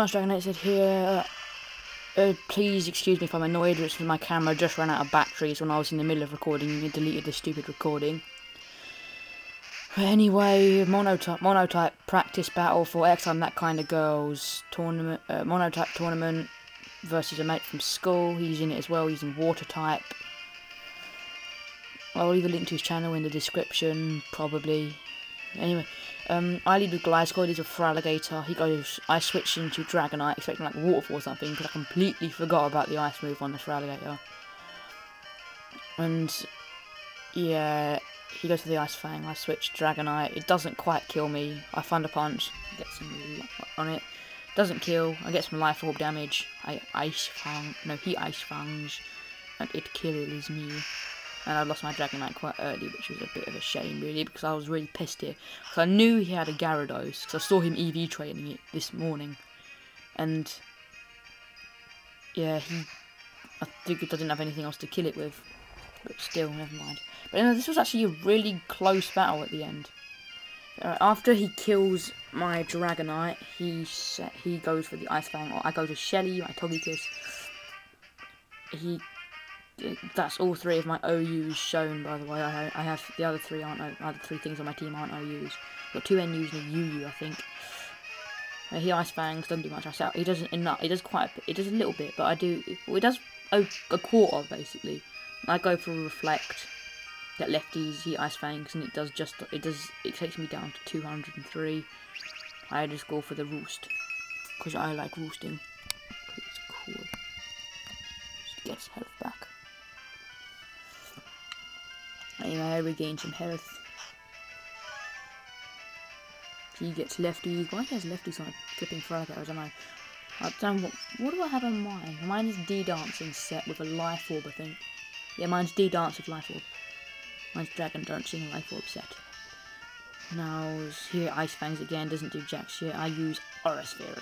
Science Dragonite said here, please excuse me if I'm annoyed, it's my camera just ran out of batteries when I was in the middle of recording and it deleted the stupid recording. But anyway, monotype practice battle for ximthatkindagirl's tournament, monotype tournament versus a mate from school. He's in it as well, he's in water type. I'll leave a link to his channel in the description, probably. Anyway, I lead with Gliscor, he's a Feraligatr. He goes, I switch into Dragonite, expecting like Waterfall or something, because I completely forgot about the ice move on the Feraligatr. And, yeah, he goes for the Ice Fang, I switch Dragonite. It doesn't quite kill me. I Thunder Punch, get some on it. Doesn't kill, I get some Life Orb damage. He Ice Fangs, and it kills me. And I lost my Dragonite quite early, which was a bit of a shame, really, because I was really pissed here. Because I knew he had a Gyarados, because I saw him EV training it this morning. And, yeah, I think it doesn't have anything else to kill it with. But still, never mind. But anyway, this was actually a really close battle at the end. After he kills my Dragonite, he goes for the Ice Fang. Or I go to Shelly, my Togekiss. That's all three of my OUs shown, by the way. I have the other three other three things on my team aren't OUs. I've got 2 NUs and a UU, I think. He Ice Fangs, doesn't do much. He doesn't enough. He does quite a bit. It does a little bit, but I do. Well, it does a quarter basically. I go for a Reflect. Get lefties. He Ice Fangs, and it takes me down to 203. I just go for the Roost because I like roosting. It's cool. Just gets health back. Anyway, I regain some health. He gets lefties. Why he has lefties on a flipping Feraligatr? I don't know. I don't know what do I have on mine? Mine is D-Dancing set with a Life Orb, I think. Yeah, mine's D-Dance with Life Orb. Mine's Dragon Dancing Life Orb set. Now, here Ice Fangs again, doesn't do jack shit. I use Aura Sphere.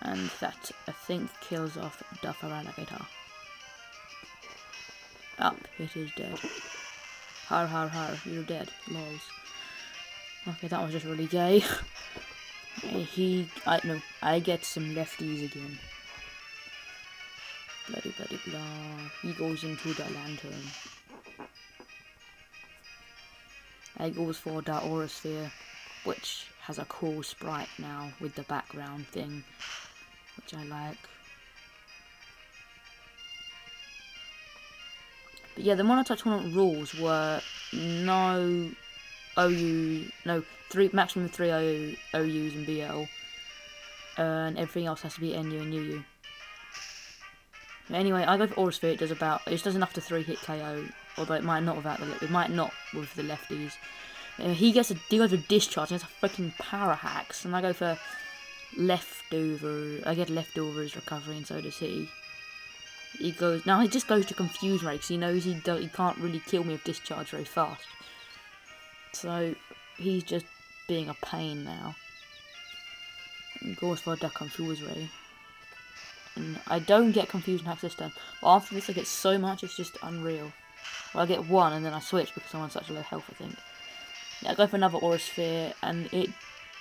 And that, I think, kills off the Feraligatr. Up, it is dead. Har har har, you're dead, lols. Okay, that was just really gay. I get some lefties again. Bloody bloody blah. He goes into the Lantern. I goes for the Aura Sphere, which has a cool sprite now with the background thing, which I like. But yeah, the monotype tournament rules were no maximum 3 OUs and BL, and everything else has to be NU and UU. Anyway, I go for Aura Sphere. It does enough to 3-hit KO, although it might not with the lefties. He goes for Discharge, and it's a freaking Power Hacks, and I go for Leftover. I get Leftovers recovery, and so does he. He just goes to Confuse Ray because he knows he can't really kill me with Discharge very fast. So he's just being a pain now. He goes for the Confuse Ray. And I don't get Confusion Hacks this turn. But after this I get so much, it's just unreal. Well, I get 1 and then I switch because I'm on such a low health, I think. Yeah, I go for another Aura Sphere and it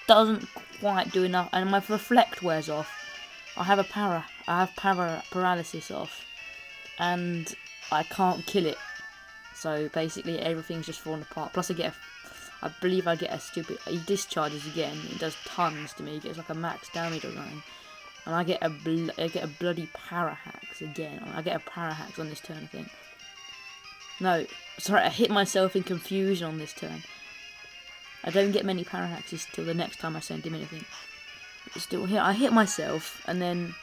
doesn't quite do enough. And my Reflect wears off. I have paralysis off, and I can't kill it. So basically, everything's just falling apart. Plus, I believe I get a stupid. He discharges again. It does tons to me. He gets like a max damage or something, and I get a bloody Parahax again. I get a Parahax on this turn, I think. No, sorry, I hit myself in confusion on this turn. I don't get many Parahaxes till the next time I send him anything. Still here, I hit myself, and then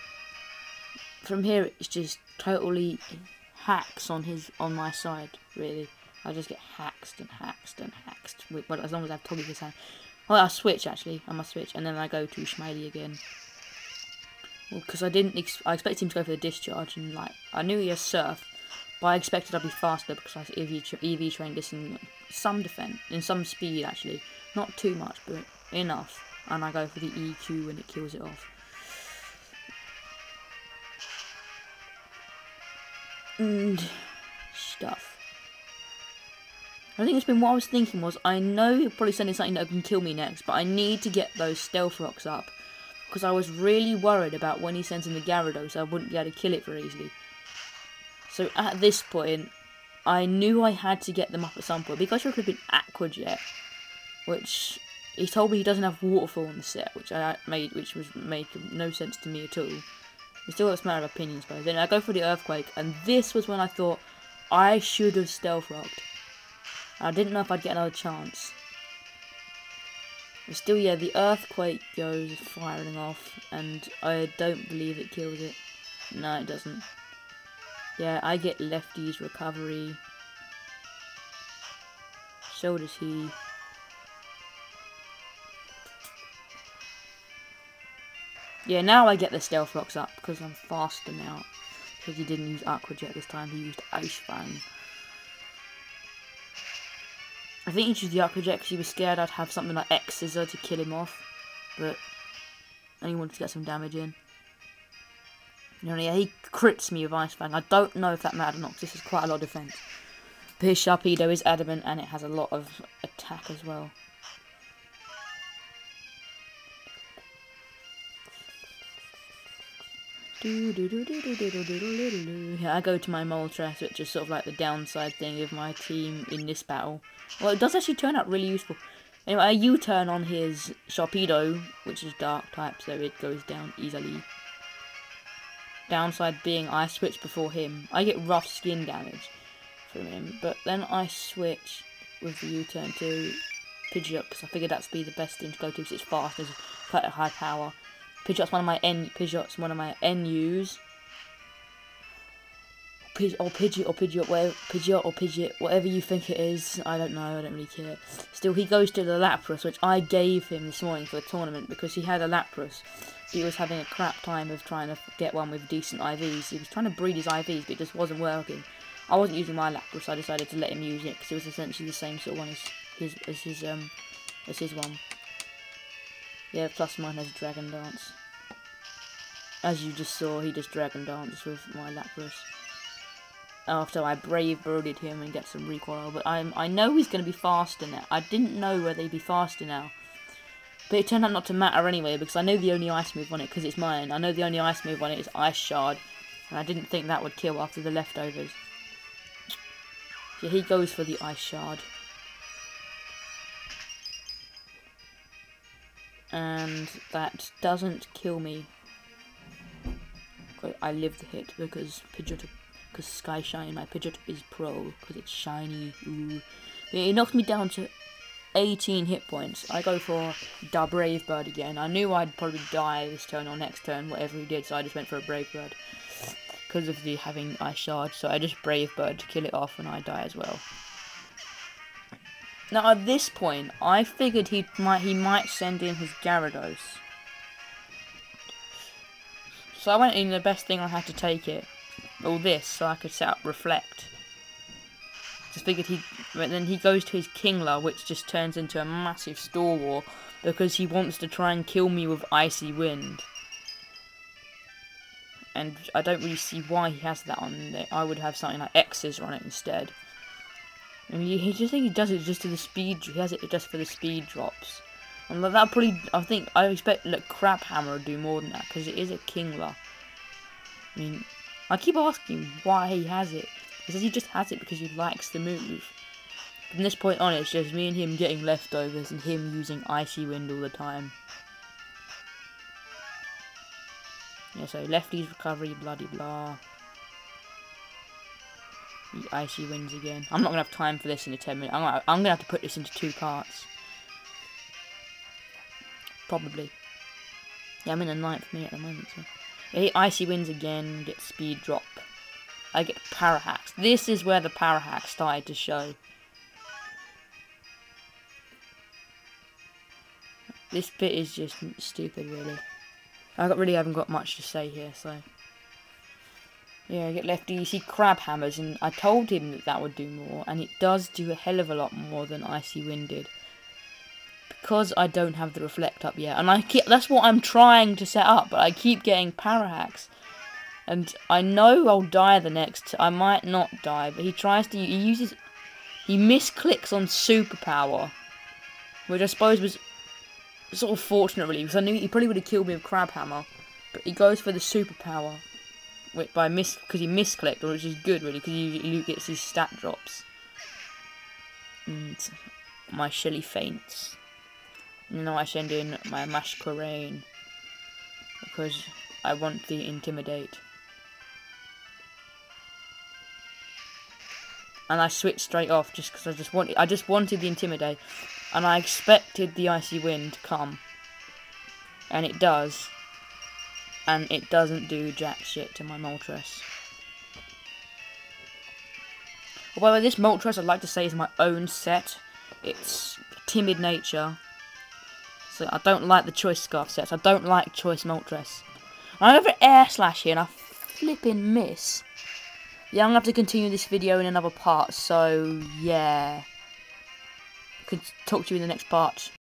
from here it's just totally hacks on my side. Really, I just get haxed and haxed and haxed. But as long as I have Togekiss hand, well, I switch actually. I must switch, and then I go to Schmaley again. Well, because I expected him to go for the Discharge, and like I knew he has Surf, but I expected I'd be faster because I EV trained this in some defense, in some speed actually, not too much, but enough. And I go for the EQ and it kills it off. And stuff. I think what I was thinking was, I know he'll probably send in something that can kill me next, but I need to get those Stealth Rocks up. because I was really worried about when he sends in the Gyarados, I wouldn't be able to kill it very easily. So at this point, I knew I had to get them up at some point. Because it could have been Aqua Jet, which he told me he doesn't have Waterfall on the set, which made no sense to me at all. It's still a matter of opinions, but then I go for the Earthquake, and this was when I thought I should have Stealth Rocked. I didn't know if I'd get another chance. But still, yeah, the Earthquake goes firing off, and I don't believe it kills it. No, it doesn't. Yeah, I get Lefty's recovery. So does he. Yeah, now I get the Stealth Rocks up, because I'm faster now. Because he didn't use Aqua Jet this time, he used Ice Fang. I think he used the Aqua Jet because he was scared I'd have something like X Scissor to kill him off. But I only wanted to get some damage in. You know, yeah, he crits me with Ice Fang. I don't know if that mattered or not, because this is quite a lot of defense. But his Sharpedo is adamant, and it has a lot of attack as well. Yeah, I go to my Moltres, which is sort of like the downside thing of my team in this battle. Well, it does actually turn out really useful. Anyway, I U-turn on his Sharpedo, which is Dark type, so it goes down easily. Downside being I switch before him. I get rough skin damage from him, but then I switch with the U-turn to Pidgeot, because I figured that'd be the best thing to go to, because it's fast, it's quite a high power. Pidgeot's one of my NUs. Pidgeot, whatever you think it is. I don't know, I don't really care. Still, he goes to the Lapras, which I gave him this morning for the tournament, because he had a Lapras. He was having a crap time of trying to get one with decent IVs. He was trying to breed his IVs, but it just wasn't working. I wasn't using my Lapras, so I decided to let him use it, because it was essentially the same sort of one as his one. Yeah, plus mine has Dragon Dance. As you just saw, he just Dragon Dances with my Lapras. After I Brave Birded him and get some recoil, but I know he's going to be faster now. I didn't know whether he'd be faster now. But it turned out not to matter anyway, because I know the only ice move on it, because it's mine. I know the only ice move on it is Ice Shard, and I didn't think that would kill after the leftovers. So he goes for the Ice Shard. And that doesn't kill me. I live the hit because Sky Shine, my Pidgeot is pro because it's shiny. Ooh. Yeah, it knocks me down to 18 hit points. I go for the Brave Bird again. I knew I'd probably die this turn or next turn, whatever he did, so I just went for a Brave Bird because of the having Ice Shard. So I just Brave Bird to kill it off, and I die as well. Now at this point, I figured he might send in his Gyarados. So I went in the best thing I had to take it. All this, so I could set up Reflect. Just figured but then he goes to his Kingler, which just turns into a massive Store War, because he wants to try and kill me with Icy Wind. And I don't really see why he has that on there. I would have something like X's on it instead. And he does it just to the speed. He has it just for the speed drops. And that probably, I expect that Crab Hammer would do more than that, because it is a Kingler. I mean, I keep asking why he has it. He says he just has it because he likes the move. From this point on, it's just me and him getting leftovers and him using Icy Wind all the time. Yeah, so Lefty's recovery, bloody blah. The Icy Winds again. I'm not going to have time for this in a 10 minute. I'm going to have to put this into 2 parts. Probably. Yeah, I'm in the 9th minute at the moment. So. Yeah, Icy Winds again, get speed drop. I get Parahacks. This is where the Parahack started to show. This bit is just stupid, really. I really haven't got much to say here, so... Yeah, I get Lefty. You see Crab Hammers, and I told him that would do more, and it does do a hell of a lot more than Icy Wind did. Because I don't have the Reflect up yet, and that's what I'm trying to set up, but I keep getting Parahacks. And I know I'll die the next. I might not die, but he misclicks on Superpower, which I suppose was sort of fortunate really, because I knew he probably would have killed me with Crab Hammer, but he goes for the superpower, because he misclicked, which is good really, because he gets his stat drops. And my Shelly faints. And now I send in my Masquerain, because I want the Intimidate. And I switched straight off just because I just wanted the Intimidate, and I expected the Icy Wind to come, and it does, and it doesn't do jack shit to my Moltres. Although this Moltres, I'd like to say, is my own set. It's timid nature, so I don't like the Choice Scarf sets. I don't like Choice Moltres. I have an Air Slash here, and I flipping miss. Yeah, I'm going to have to continue this video in another part, so yeah. I could talk to you in the next part.